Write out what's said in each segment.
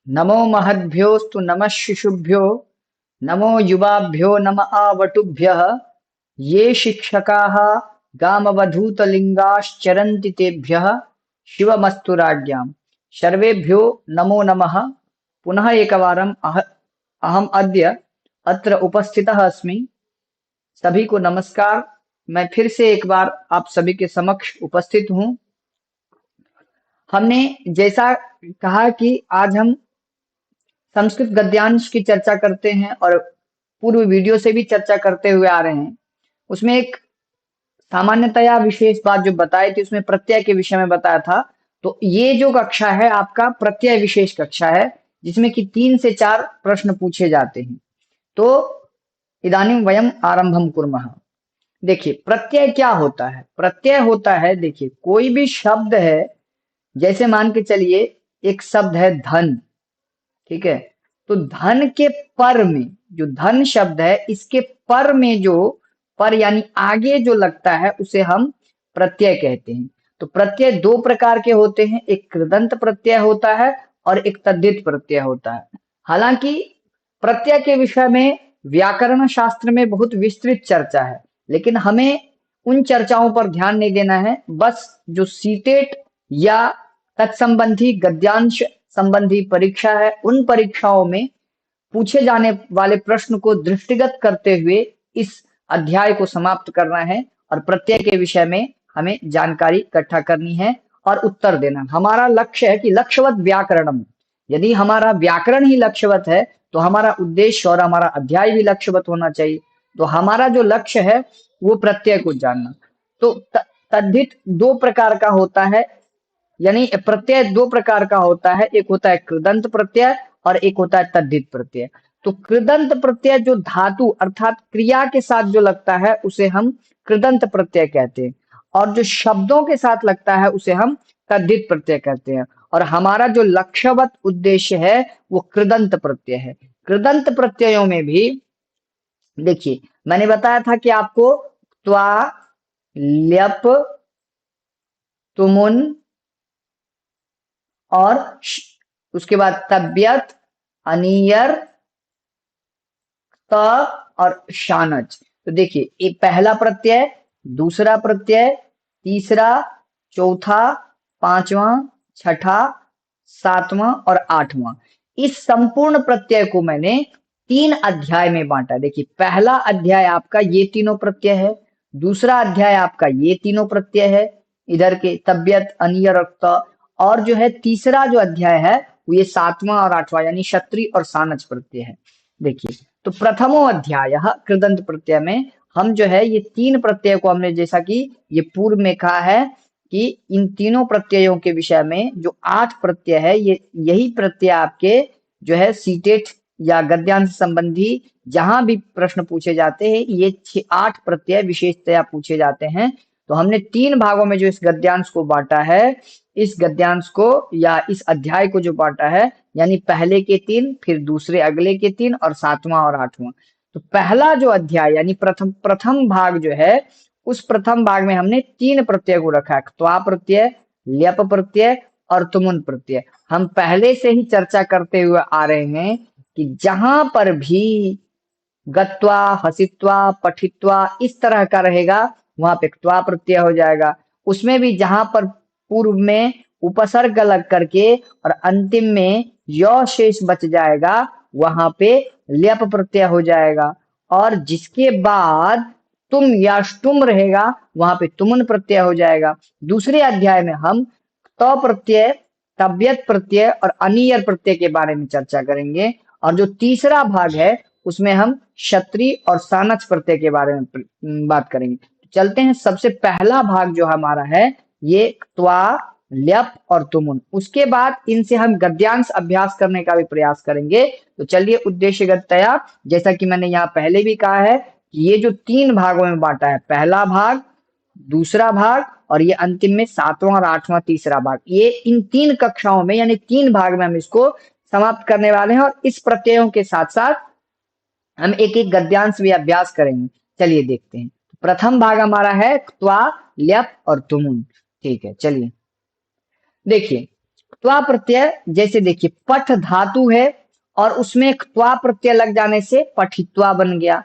नमो महद्भ्योऽस्तु नमः शिशुभ्यो नमो युवाभ्यो नम आवटुभ्यः ये शिक्षकाः गामवधूतलिङ्गाश्चरन्ति तेभ्यः शिवमस्तु राज्ञाम्। सर्वेभ्यो नमो नमः। पुनः एकवारम् अहम् अद्य अत्र उपस्थितः अस्मि। सभी को नमस्कार। मैं फिर से एक बार आप सभी के समक्ष उपस्थित हूँ। हमने जैसा कहा कि आज हम संस्कृत गद्यांश की चर्चा करते हैं और पूर्व वीडियो से भी चर्चा करते हुए आ रहे हैं। उसमें एक सामान्यतया विशेष बात जो बताई थी उसमें प्रत्यय के विषय में बताया था। तो ये जो कक्षा है आपका प्रत्यय विशेष कक्षा है जिसमें कि 3 से 4 प्रश्न पूछे जाते हैं। तो इदानीं वयम आरंभम कुर्मः। देखिए प्रत्यय क्या होता है? प्रत्यय होता है, देखिए कोई भी शब्द है, जैसे मान के चलिए एक शब्द है धन, ठीक है? तो धन के पर में जो धन शब्द है इसके पर में जो पर यानी आगे जो लगता है उसे हम प्रत्यय कहते हैं। तो प्रत्यय दो प्रकार के होते हैं, एक कृदंत प्रत्यय होता है और एक तद्धित प्रत्यय होता है। हालांकि प्रत्यय के विषय में व्याकरण शास्त्र में बहुत विस्तृत चर्चा है, लेकिन हमें उन चर्चाओं पर ध्यान नहीं देना है। बस जो सीटेट या तत्संबंधी गद्यांश संबंधी परीक्षा है उन परीक्षाओं में पूछे जाने वाले प्रश्न को दृष्टिगत करते हुए इस अध्याय को समाप्त करना है और प्रत्यय के विषय में हमें जानकारी इकट्ठा करनी है और उत्तर देना। हमारा लक्ष्य है कि लक्ष्यवत व्याकरणम। यदि हमारा व्याकरण ही लक्ष्यवत है तो हमारा उद्देश्य और हमारा अध्याय भी लक्ष्यवत होना चाहिए। तो हमारा जो लक्ष्य है वो प्रत्यय को जानना। तो तद्धित दो प्रकार का होता है, यानी प्रत्यय दो प्रकार का होता है, एक होता है कृदंत प्रत्यय और एक होता है तद्धित प्रत्यय। तो कृदंत प्रत्यय जो धातु अर्थात क्रिया के साथ जो लगता है उसे हम कृदंत प्रत्यय कहते हैं और जो शब्दों के साथ लगता है उसे हम तद्धित प्रत्यय कहते हैं। और हमारा जो लक्ष्यवत उद्देश्य है वो कृदंत प्रत्यय है। कृदंत प्रत्ययों में भी देखिए मैंने बताया था कि आपको त्वा, ल्यप, तुमुन और उसके बाद तबियत, अनियर, त और शानच। तो देखिए एक पहला प्रत्यय, दूसरा प्रत्यय, तीसरा, चौथा, पांचवा, छठा, सातवां और आठवां, इस संपूर्ण प्रत्यय को मैंने 3 अध्याय में बांटा। देखिए पहला अध्याय आपका ये तीनों प्रत्यय है, दूसरा अध्याय आपका ये तीनों प्रत्यय है, इधर के तबियत, अनियर और त, और जो है तीसरा जो अध्याय है वो ये 7वां और 8वां यानी क्षत्रि और सानच प्रत्यय है। देखिए तो प्रथमो अध्याय कृदंत प्रत्यय में हम जो है ये 3 प्रत्यय को हमने जैसा कि ये पूर्व में कहा है कि इन तीनों प्रत्ययों के विषय में जो 8 प्रत्यय है ये यही प्रत्यय आपके जो है सीटेट या गद्यांश संबंधी जहां भी प्रश्न पूछे जाते हैं ये 8 प्रत्यय विशेषतया पूछे जाते हैं। तो हमने 3 भागों में जो इस गद्यांश को बांटा है, इस गद्यांश को या इस अध्याय को जो बांटा है, यानी पहले के 3, फिर दूसरे अगले के 3 और 7वां और 8वां। तो पहला जो अध्याय यानी प्रथम भाग जो है उस प्रथम भाग में हमने 3 प्रत्यय को रखा है, त्वा प्रत्यय, ल्यप प्रत्यय और तुमुन प्रत्यय। हम पहले से ही चर्चा करते हुए आ रहे हैं कि जहां पर भी गत्वा, हसित्वा, पठित्वा इस तरह का रहेगा वहां पे त्वा प्रत्यय हो जाएगा। उसमें भी जहां पर पूर्व में उपसर्ग लग करके और अंतिम में य शेष बच जाएगा वहां पे ल्यप प्रत्यय हो जाएगा। और जिसके बाद तुम या तुम रहेगा वहां पे तुमुन प्रत्यय हो जाएगा। दूसरे अध्याय में हम त प्रत्यय, तबियत प्रत्यय और अनियर प्रत्यय के बारे में चर्चा करेंगे और जो तीसरा भाग है उसमें हम क्षत्रि और सानच प्रत्यय के बारे में बात करेंगे। चलते हैं, सबसे पहला भाग जो हमारा है ये त्वा, ल्यप और तुमुन। उसके बाद इनसे हम गद्यांश अभ्यास करने का भी प्रयास करेंगे। तो चलिए उद्देश्यगतया जैसा कि मैंने यहाँ पहले भी कहा है कि ये जो 3 भागों में बांटा है, पहला भाग, दूसरा भाग और ये अंतिम में 7वां और 8वां तीसरा भाग, ये इन 3 कक्षाओं में यानी 3 भाग में हम इसको समाप्त करने वाले हैं और इस प्रत्ययों के साथ साथ हम एक एक गद्यांश भी अभ्यास करेंगे। चलिए देखते हैं। प्रथम भाग हमारा है त्वा, ल्यप और तुमुन। ठीक है, चलिए देखिए त्वा प्रत्यय जैसे देखिए पठ धातु है और उसमें एक त्वा प्रत्यय लग जाने से पठित्वा बन गया।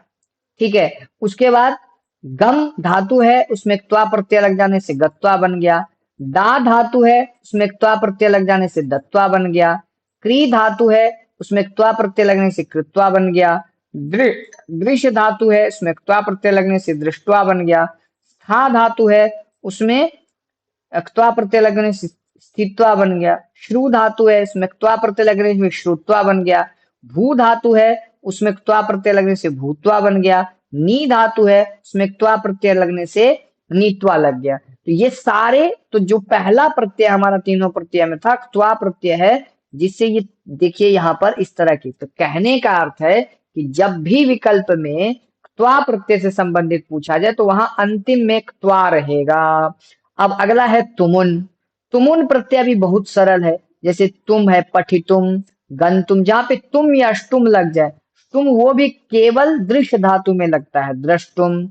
ठीक है, उसके बाद गम धातु है, उसमें एक त्वा प्रत्यय लग जाने से गत्वा बन गया। दा धातु है, उसमें एक त्वा प्रत्यय लग जाने से दत्वा बन गया। क्री धातु है, उसमें एक त्वा प्रत्यय लगने से कृत्वा बन गया। दृश्य धातु है, उसमें एक त्वा प्रत्यय लगने से दृष्टवा बन गया। स्था धातु है, उसमें क्त्वा प्रत्यय लगने से स्थित्वा बन गया। श्रु धातु है, इसमें क्त्वा प्रत्यय लगने से श्रुत्वा बन गया। भू धातु है, उसमें क्त्वा प्रत्यय लगने से भूत्वा बन गया। नी धातु है, उसमें क्त्वा प्रत्यय लगने से नीत्वा लग गया। तो ये सारे, तो जो पहला प्रत्यय हमारा तीनों प्रत्यय में था क्त्वा प्रत्यय है, जिससे ये देखिए यहाँ पर इस तरह की, तो कहने का अर्थ है कि जब भी विकल्प में क्त्वा प्रत्यय से संबंधित पूछा जाए तो वहां अंतिम में क्त्वा रहेगा। अब अगला है तुमुन। तुमुन प्रत्यय भी बहुत सरल है, जैसे तुम है, पठितुम, गंतुम, जहां पे तुम या अष्टुम लग जाए, तुम वो भी केवल दृश्य धातु में लगता है। द्रष्टुम,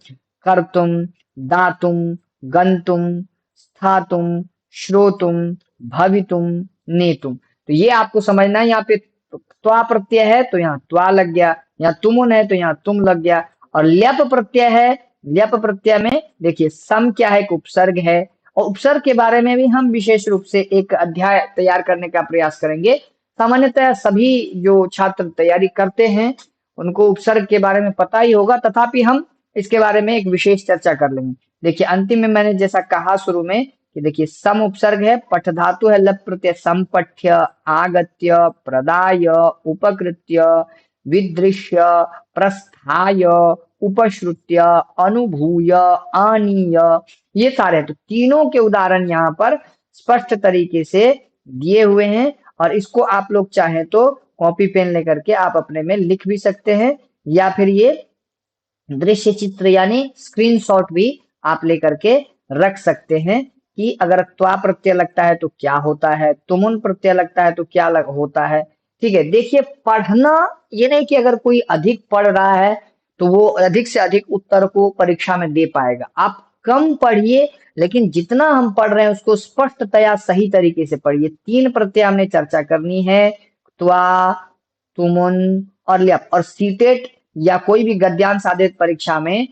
कर्तुम, दातुम, गंतुम, स्थातुम, श्रोतुम, भवितुम, नेतुम। तो ये आपको समझना है, यहाँ पे त्वा प्रत्यय है तो यहाँ त्वा लग गया, यहाँ तुमुन है तो यहाँ तुम लग गया। और ल्यप प्रत्यय है, ल्यप प्रत्यय में देखिए सम क्या है, एक उपसर्ग है, और उपसर्ग के बारे में भी हम विशेष रूप से एक अध्याय तैयार करने का प्रयास करेंगे। सामान्यतः सभी जो छात्र तैयारी करते हैं उनको उपसर्ग के बारे में पता ही होगा, तथापि हम इसके बारे में एक विशेष चर्चा कर लेंगे। देखिए अंतिम में मैंने जैसा कहा शुरू में कि देखिए सम उपसर्ग है, पठ धातु है, लप प्रत्यय, संपठ्य, आगत्य, प्रदाय, उपकृत्य, विदृश्य, प्रस्थाय, उपश्रुत्य, अनुभूय, आनीय, ये सारे हैं। तो तीनों के उदाहरण यहाँ पर स्पष्ट तरीके से दिए हुए हैं, और इसको आप लोग चाहें तो कॉपी पेन लेकर के आप अपने में लिख भी सकते हैं, या फिर ये दृश्य चित्र यानी स्क्रीनशॉट भी आप लेकर के रख सकते हैं कि अगर त्वा प्रत्यय लगता है तो क्या होता है, तुमुन प्रत्यय लगता है तो क्या होता है। ठीक है, देखिए पढ़ना ये नहीं कि अगर कोई अधिक पढ़ रहा है तो वो अधिक से अधिक उत्तर को परीक्षा में दे पाएगा। आप कम पढ़िए, लेकिन जितना हम पढ़ रहे हैं उसको स्पष्टतया सही तरीके से पढ़िए। तीन प्रत्यय हमने चर्चा करनी है, त्वा, तुमुन और ल्यप। और सीटेट या कोई भी गद्यांश आधारित परीक्षा में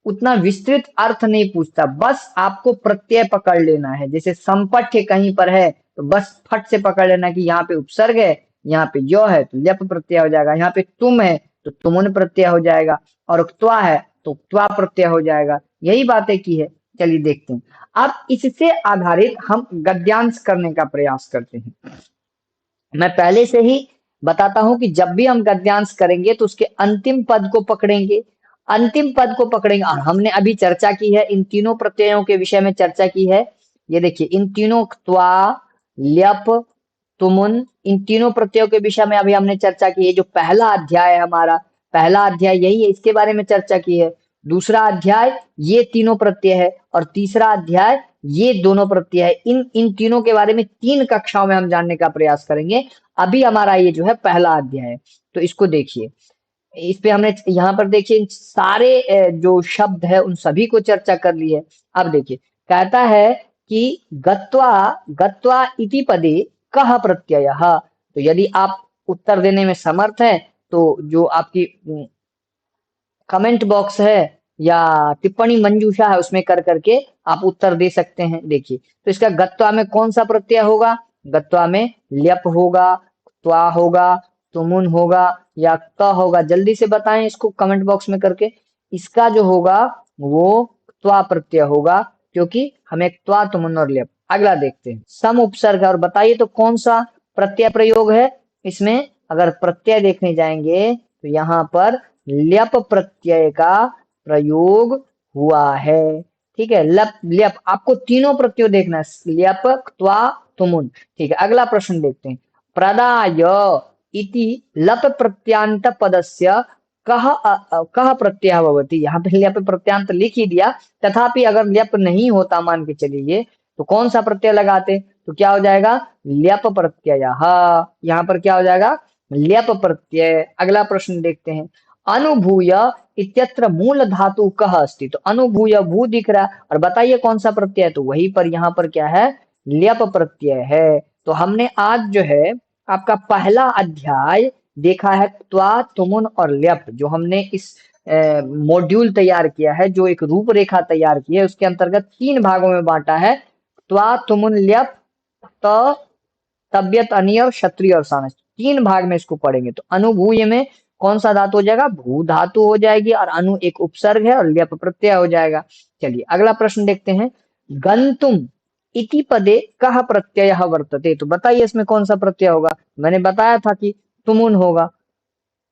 उतना विस्तृत अर्थ नहीं पूछता, बस आपको प्रत्यय पकड़ लेना है। जैसे संपठ्य कहीं पर है तो बस फट से पकड़ लेना कि यहाँ पे उपसर्ग है, यहाँ पे यो है तो ल्यप प्रत्यय हो जाएगा, यहाँ पे तुम है तो तुमुन प्रत्यय हो जाएगा, और त्वा है तो त्वा प्रत्यय हो जाएगा। यही बातें की है। चलिए देखते हैं, अब इससे आधारित हम गद्यांश करने का प्रयास करते हैं। मैं पहले से ही बताता हूं कि जब भी हम गद्यांश करेंगे तो उसके अंतिम पद को पकड़ेंगे, अंतिम पद को पकड़ेंगे। और हमने अभी चर्चा की है, इन तीनों प्रत्ययों के विषय में चर्चा की है। ये देखिए इन तीनों त्वा, ल्यप, तुमुन, इन तीनों प्रत्ययों के विषय में अभी हमने चर्चा की है। जो पहला अध्याय है हमारा, पहला अध्याय यही है, इसके बारे में चर्चा की है। दूसरा अध्याय ये तीनों प्रत्यय है, और तीसरा अध्याय ये दोनों प्रत्यय है। इन इन तीनों के बारे में 3 कक्षाओं में हम जानने का प्रयास करेंगे। अभी हमारा ये जो है पहला अध्याय है, तो इसको देखिए। इस पे हमने यहाँ पर देखिए इन सारे जो शब्द है उन सभी को चर्चा कर ली है। अब देखिए कहता है कि गत्वा, गत्वा इति पदे कः प्रत्ययः। तो यदि आप उत्तर देने में समर्थ हैं तो जो आपकी कमेंट बॉक्स है या टिप्पणी मंजूषा है उसमें कर करके आप उत्तर दे सकते हैं। देखिए तो इसका गत्वा में कौन सा प्रत्यय होगा, गत्वा में ल्यप होगा, त्वा होगा, तुमुन होगा या क होगा। जल्दी से बताएं इसको कमेंट बॉक्स में करके। इसका जो होगा वो त्वा प्रत्यय होगा, क्योंकि हमें त्वा, तुमुन और ल्यप। अगला देखते हैं, सम उपसर्ग। और बताइए तो कौन सा प्रत्यय प्रयोग है इसमें। अगर प्रत्यय देखने जाएंगे तो यहाँ पर ल्यप प्रत्यय का प्रयोग हुआ है। ठीक है, लप ल्यप, आपको तीनों प्रत्यय देखना है, ल्यप, त्वा, तुमुन। ठीक है, अगला प्रश्न देखते हैं। प्रदाय इति लप प्रत्यांत पदस्य कः प्रत्यय भवति। यहाँ पे ल्यप प्रत्यांत लिख ही दिया, तथापि अगर ल्यप नहीं होता मान के चलिए तो कौन सा प्रत्यय लगाते, तो क्या हो जाएगा, ल्यप प्रत्यय। यहाँ पर क्या हो जाएगा, ल्यप प्रत्यय। अगला प्रश्न देखते हैं। अनुभूय इत्यत्र मूल धातु कः अस्ति। तो अनुभूय भू दिख रहा है, और बताइए कौन सा प्रत्यय है, तो वहीं पर यहाँ पर क्या है, ल्यप प्रत्यय है। तो हमने आज जो है आपका पहला अध्याय देखा है, त्वा, तुमुन और ल्यप। जो हमने इस मॉड्यूल तैयार किया है, जो एक रूपरेखा तैयार की है, उसके अंतर्गत 3 भागों में बांटा है। त्वा, तुमुन, ल्यप, त, तबियत, अनियर, क्षत्रिय और सानस, 3 भाग में इसको पढ़ेंगे। तो अनुभूय में कौन सा धातु हो जाएगा? भू धातु हो जाएगी, और अनु एक उपसर्ग है, और ल्यप प्रत्यय हो जाएगा। चलिए अगला प्रश्न देखते हैं। गंतुम इति पदे कह प्रत्यय वर्तते, तो बताइए इसमें कौन सा प्रत्यय होगा? मैंने बताया था कि तुमुन होगा।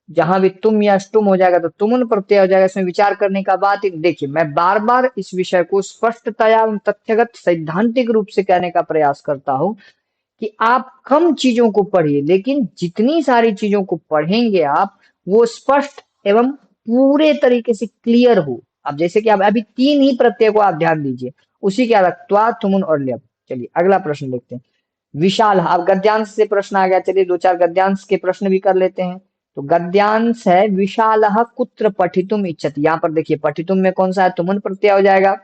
जहां भी तुम या तुम हो जाएगा तो तुमुन प्रत्यय हो जाएगा। इसमें विचार करने का बात है। देखिए, मैं बार बार इस विषय को स्पष्टतया एवं तथ्यगत सैद्धांतिक रूप से कहने का प्रयास करता हूं कि आप कम चीजों को पढ़िए, लेकिन जितनी सारी चीजों को पढ़ेंगे आप, वो स्पष्ट एवं पूरे तरीके से क्लियर हो। अब जैसे कि आप अभी 3 ही प्रत्यय को आप ध्यान दीजिए, उसी के अलग त्वा, तुमुन और ल्यप। चलिए अगला प्रश्न देखते हैं। विशाल, अब गद्यांश से प्रश्न आ गया। चलिए 2-4 गद्यांश के प्रश्न भी कर लेते हैं। तो गद्यांश है, विशालः कुत्र पठितुम इच्छति। यहाँ पर देखिए, पठितुम में कौन सा है? तुमुन प्रत्यय हो जाएगा।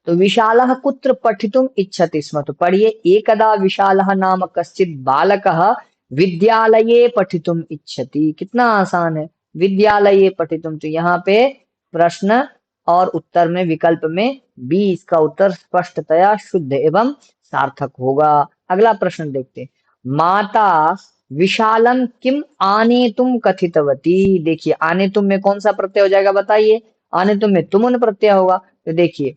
तो विशालः कुत्र पठितुम इच्छति स्म, तो पढ़िए, एकदा विशालः नाम कश्चित् बालकः विद्यालये पठितुम इच्छति। कितना आसान है, विद्यालये पठितुम। तो यहाँ पे प्रश्न और उत्तर में, विकल्प में बी इसका उत्तर स्पष्टतया शुद्ध एवं सार्थक होगा। अगला प्रश्न देखते हैं। माता विशालम किम आनेतुम कथितवती। देखिए, आनेतुम में कौन सा प्रत्यय हो जाएगा? बताइए। आनेतुम में तुमुन प्रत्यय होगा। तो देखिए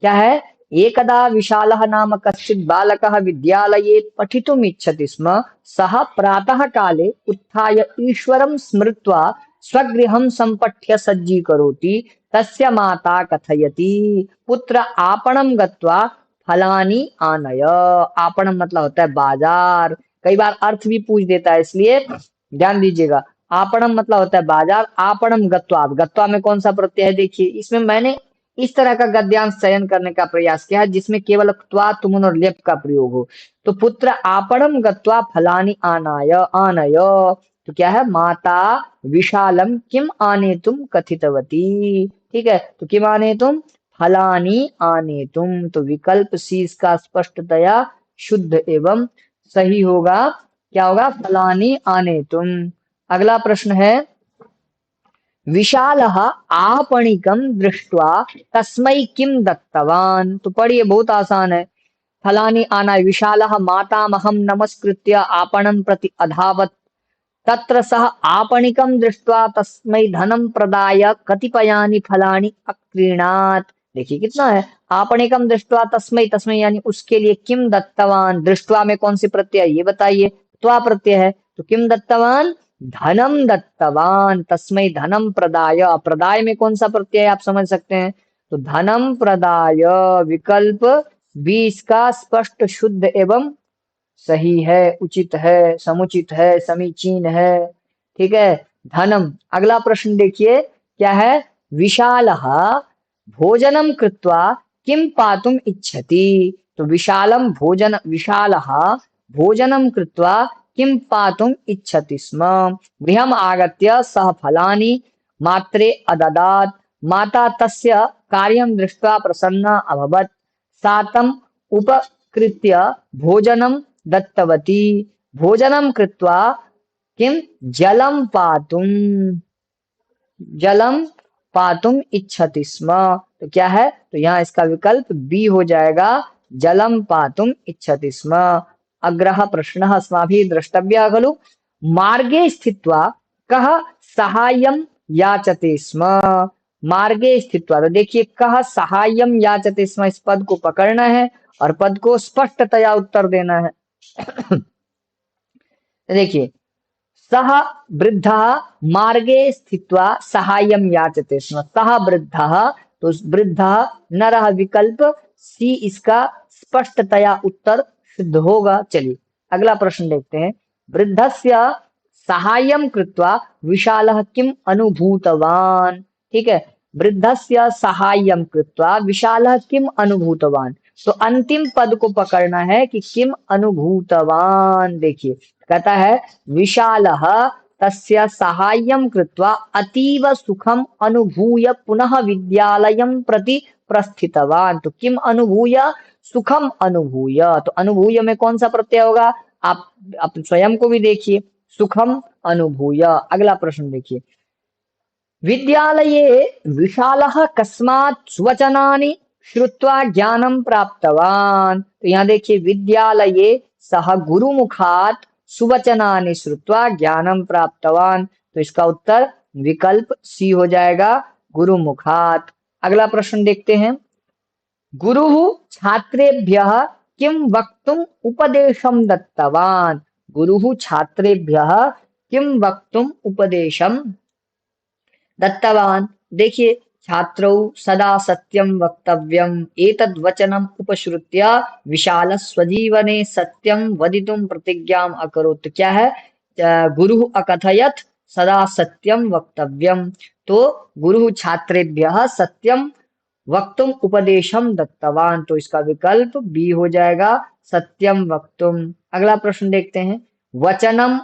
क्या है? एकदा विशालः नाम कश्चित् बालकः विद्यालये पठितुम् इच्छति स्म, सः प्रातः काले उत्थाय ईश्वरं स्मृत्वा स्वगृहं सम्पठ्य सज्जीकरोति। तस्य माता कथयति, पुत्र आपणं गत्वा फलानि आनय। आपणं मतलब होता है बाजार। कई बार अर्थ भी पूछ देता है, इसलिए ध्यान दीजिएगा। आपणम मतलब होता है बाजार। आपणम गत्वा, गत्वा में कौन सा प्रत्यय है? देखिए, इसमें मैंने इस तरह का गद्यांश चयन करने का प्रयास किया है जिसमें केवल त्वा, तुमुन और ल्यप का प्रयोग हो। तो पुत्र आपणम गत्वा फलानि आनाय, आनय। तो क्या है? माता विशालम किम आनेतुम कथितवती। ठीक है, तो किम आनेतुम? फलानि आनेतुम। तो विकल्प सी इसका स्पष्टतया शुद्ध एवं सही होगा। क्या होगा? फलानि आनेतुम। अगला प्रश्न है। विशालः आपणिकं दृष्ट्वा तस्मै किं दत्तवान्। तो पढ़िए, बहुत आसान है। फलानि आना, विशालः मातामहं नमस्कृत्य आपणं प्रति अधावत्, तत्र सः आपणिकं दृष्ट्वा तस्मै धनं प्रदाय कतिपयानि फलानि अक्रीणात्। देखिए कितना है। आपणिकं दृष्ट्वा तस्मै, तस्मै यानी उसके लिए, किम दत्तवान, दृष्ट्वा में कौन सी प्रत्यय? ये बताइए। त्वा प्रत्यय है, तो किम दत्तवान? धनम दत्तवान। तस्मै धनम प्रदाय, प्रदाय में कौन सा प्रत्यय आप समझ सकते हैं? तो धनम प्रदाय। विकल्प 20 का स्पष्ट शुद्ध एवं सही है, उचित है, समुचित है, समीचीन है। ठीक है, धनम। अगला प्रश्न देखिए क्या है। विशालः भोजनम कृत्वा किम पातुम इच्छति। तो विशालम भोजन, विशालः भोजनम कृत्वा किम पातुम इच्छति स्म, गृहम आगत्य सः फलानि मात्रे अददात्, माता तस्य कार्यं दृष्ट्वा प्रसन्ना अभवत्, सा तम् उपकृत्य भोजनं दत्तवती, भोजनं कृत्वा किम जलं पातुम इच्छति स्म। तो क्या है? तो यहाँ इसका विकल्प बी हो जाएगा, जलम पातुम इच्छति स्म। अग्रह प्रश्नः अस्माभिः द्रष्टव्यः खलु। मार्गे स्थित्वा कः साहाय्यं याचते स्म। मार्गे स्थित्वा, तो देखिए, कः साहाय्यं याचते स्म, इस पद को पकड़ना है और पद को स्पष्टतया उत्तर देना है। देखिए, सः वृद्धः मार्गे स्थित्वा साहाय्यं याचते स्म। सः वृद्धः, तो वृद्धः नरः, विकल्प सी इसका स्पष्टतया उत्तर शुद्ध होगा। चलिए अगला प्रश्न देखते हैं। वृद्धस्य साहाय्यं कृत्वा विशालः किम अनुभूतवान्। ठीक है, वृद्धस्य साहाय्यं कृत्वा विशालः किम अनुभूतवान्। तो अंतिम पद को पकड़ना है कि किम अनुभूतवान। देखिए कहता है, विशालः तस्य साहाय्यं कृत्वा अतीव सुखम अनुभूय पुनः विद्यालयं प्रति प्रस्थितवान। तो किम अनुभूय, सुखम अनुभूय, तो अनुभूय में कौन सा प्रत्यय होगा, आप स्वयं को भी देखिए, सुखम अनुभूय। अगला प्रश्न देखिए, विद्यालये विशालः कस्मात् सुवचनानि श्रुत्वा ज्ञानं प्राप्तवान। तो यहाँ देखिए, विद्यालये सह गुरुमुखात् सुवचनानि श्रुत्वा ज्ञानं प्राप्तवान। तो इसका उत्तर विकल्प सी हो जाएगा, गुरुमुखात्। अगला प्रश्न देखते हैं, गुरुः छात्रेभ्यः किं वक्तुम् उपदेशं दत्तवान। गुरुः छात्रेभ्यः किं वक्तुम् उपदेशं दत्तवान। देखिए, छात्रौ सदा सत्यं वक्तव्यम् एतद् वचनम् उपश्रुत्य विशाल स्वजीवने सत्यं वदितुं प्रतिज्ञाम् अकरोत्। तो क्या है, गुरुः अकथयत् सदा सत्यं वक्तव्यम्। तो गुरुः छात्रेभ्यः सत्यं वक्तुम उपदेशम दत्तवान। तो इसका विकल्प बी हो जाएगा, सत्यम वक्तुम। अगला प्रश्न देखते हैं, वचनम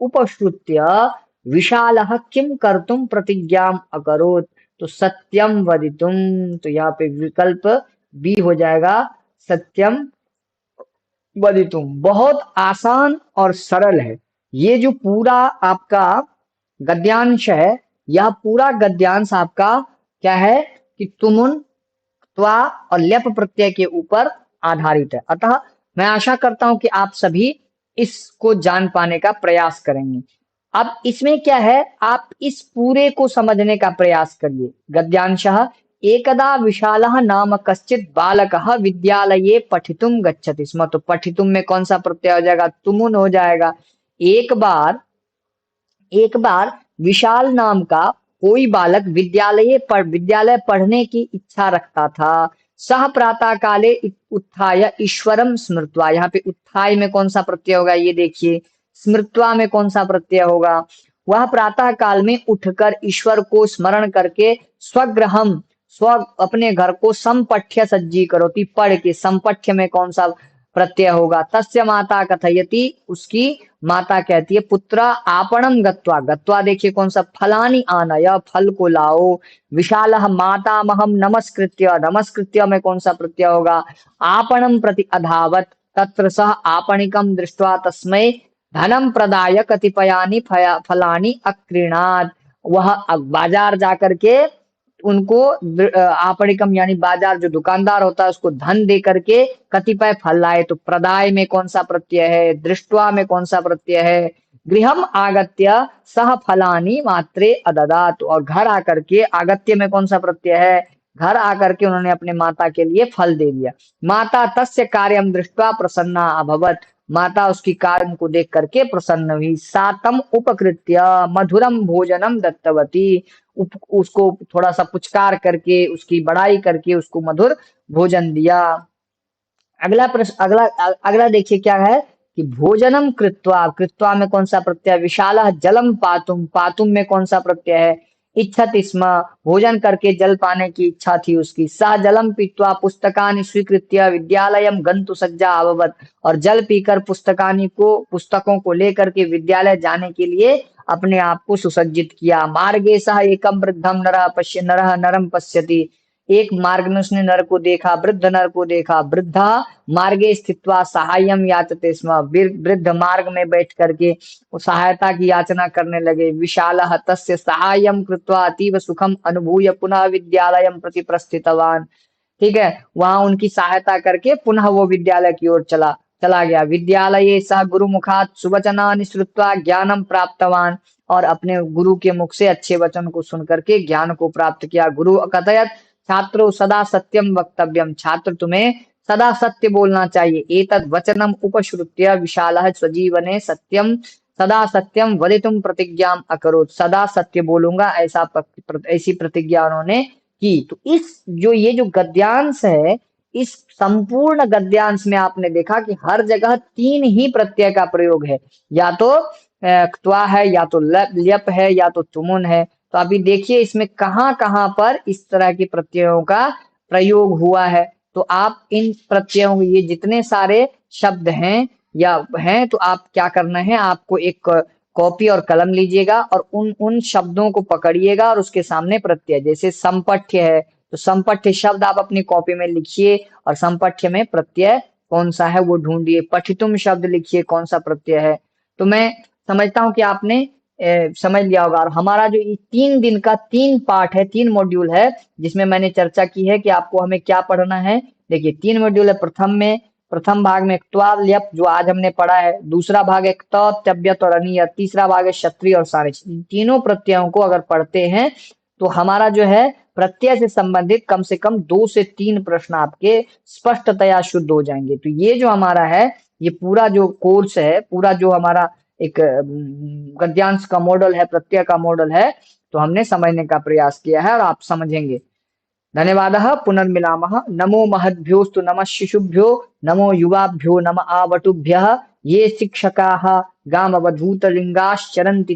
उपश्रुत्य विशालः किम कर्तुम प्रतिज्ञाम अकरोत्। तो सत्यम वदितुम। तो यहाँ पे विकल्प बी हो जाएगा, सत्यम वदितुम। बहुत आसान और सरल है। ये जो पूरा आपका गद्यांश है, यह पूरा गद्यांश आपका क्या है कि तुमुन, त्वा और ल्यप प्रत्यय के ऊपर आधारित है। अतः मैं आशा करता हूं कि आप सभी इसको जान पाने का प्रयास करेंगे। अब इसमें क्या है, आप इस पूरे को समझने का प्रयास करिए। गद्यांशः, एकदा विशालः नाम कश्चित् बालकः विद्यालये पठितुं गच्छति स्म। तो पठितुं में कौन सा प्रत्यय हो जाएगा, तुमुन हो जाएगा। एक बार विशाल नाम का कोई बालक विद्यालय पढ़ने की इच्छा रखता था। सह प्रातः काले उत्थाय ईश्वरम स्मृत्वा। यहाँ पे उत्थाय में कौन सा प्रत्यय होगा, ये देखिए, स्मृत्वा में कौन सा प्रत्यय होगा। वह प्रातः काल में उठकर ईश्वर को स्मरण करके स्वगृहम, स्व अपने घर को संपठ्य सज्जी करोति, पढ़ के, संपठ्य में कौन सा प्रत्यय होगा। तस्य माता कथयति, उसकी माता कहती है, पुत्र आपणम गत्वा, गत्वा देखिए कौन सा, फलानी आनय, फल को लाओ। विशालः मातामहम नमस्कृत्य, नमस्कृत्य में कौन सा प्रत्यय होगा, आपणम प्रति अधावत, तत्र सह आपणिकम दृष्ट्वा तस्मै धनम प्रदाय कतिपयानि फलानि अक्रीणात्। वह बाजार जाकर के उनको आपणिकम यानी बाजार, जो दुकानदार होता है, उसको धन दे करके कतिपय फल लाए। तो प्रदाय में कौन सा प्रत्यय है, दृष्टवा में कौन सा प्रत्यय है, गृहम आगत्य सह फलानी मात्रे अददात। और घर आकर के, आगत्य में कौन सा प्रत्यय है, घर आकर के उन्होंने अपने माता के लिए फल दे दिया। माता तस्य कार्यम दृष्ट्वा प्रसन्ना अभवत, माता उसकी कार्य को देख करके प्रसन्न हुई। सातम उपकृत्य मधुरम भोजनम दत्तवती, उसको थोड़ा सा पुचकार करके, उसकी बड़ाई करके उसको मधुर भोजन दिया। अगला प्रश्न, अगला देखिए क्या है कि भोजनम कृत्वा, कृत्वा में कौन सा प्रत्यय, विशालः जलम पातुम, पातुम में कौन सा प्रत्यय है, इच्छति स्म, भोजन करके जल पाने की इच्छा थी उसकी। सा जलम पीत्वा पुस्तकानि स्वीकृत्य विद्यालयम गंतु सज्जा अभवत, और जल पीकर पुस्तकों को लेकर के विद्यालय जाने के लिए अपने आप को सुसज्जित किया। मार्गे सह एकम वृद्धम नरः नरम पश्यति, एक मार्ग में उसने नर को देखा, वृद्ध नर को देखा। वृद्धा मार्गे स्थित्वा सहायम याचते स्म, वृद्ध मार्ग में बैठ करके सहायता की याचना करने लगे। विशालः तस्य सहायम कृत्वा अतीव सुखम अनुभूय पुनः विद्यालयम प्रति प्रस्थितवान। ठीक है, वहां उनकी सहायता करके पुनः वो विद्यालय की ओर चला गया। विद्यालये सह गुरुमुखात् सुवचनानि श्रुत्वा ज्ञानम प्राप्तवान, और अपने गुरु के मुख से अच्छे वचन को सुन करके ज्ञान को प्राप्त किया। गुरु कथयत छात्रो सदा सत्यम वक्तव्यम, छात्र तुम्हें सदा सत्य बोलना चाहिए। एतद् वचनम उपश्रुत्य विशालः स्वजीवने सत्यम सदा सत्यम वदितुम प्रतिज्ञाम अकरोत्, सदा सत्य बोलूंगा ऐसी प्रतिज्ञा उन्होंने की। तो इस ये जो गद्यांश है, इस संपूर्ण गद्यांश में आपने देखा कि हर जगह तीन ही प्रत्यय का प्रयोग है, या तो क्त्वा है, या तो ल्यप है, या तो तुमुन है। तो अभी देखिए इसमें कहाँ कहाँ पर इस तरह के प्रत्ययों का प्रयोग हुआ है। तो आप इन प्रत्ययों, ये जितने सारे शब्द हैं या हैं, तो आप क्या करना है, आपको एक कॉपी और कलम लीजिएगा और उन उन शब्दों को पकड़िएगा और उसके सामने प्रत्यय, जैसे संपठ्य है तो संपठ्य शब्द आप अपनी कॉपी में लिखिए और संपठ्य में प्रत्यय कौन सा है वो ढूंढिए। पठितुम शब्द लिखिए कौन सा प्रत्यय है। तो मैं समझता हूँ कि आपने समझ लिया होगा। और हमारा जो ये 3 दिन का 3 पार्ट है, 3 मॉड्यूल है, जिसमें मैंने चर्चा की है कि आपको हमें क्या पढ़ना है। देखिए 3 मॉड्यूल है। प्रथम भाग में क्त्वा ल्यप जो आज हमने पढ़ा है, दूसरा भाग है क्त त्यब्यत और अनियत, तीसरा भाग है क्षत्रिय और सारिच। इन तीनों प्रत्ययों को अगर पढ़ते हैं तो हमारा जो है प्रत्यय से संबंधित कम से कम 2 से 3 प्रश्न आपके स्पष्टतया शुद्ध हो जाएंगे। तो ये जो हमारा है, ये पूरा जो कोर्स है, पूरा जो हमारा एक गद्यांश का मॉडल है, प्रत्यय का मॉडल है, तो हमने समझने का प्रयास किया है और आप समझेंगे। धन्यवादः। पुनर्मिलामः। नमो महद्भ्योस्तु नमः शिशुभ्यो, नमो युवाभ्यो नमः आवटुभ्यः, ये शिक्षकाः गामवधूतलिङ्गाश्चरन्ति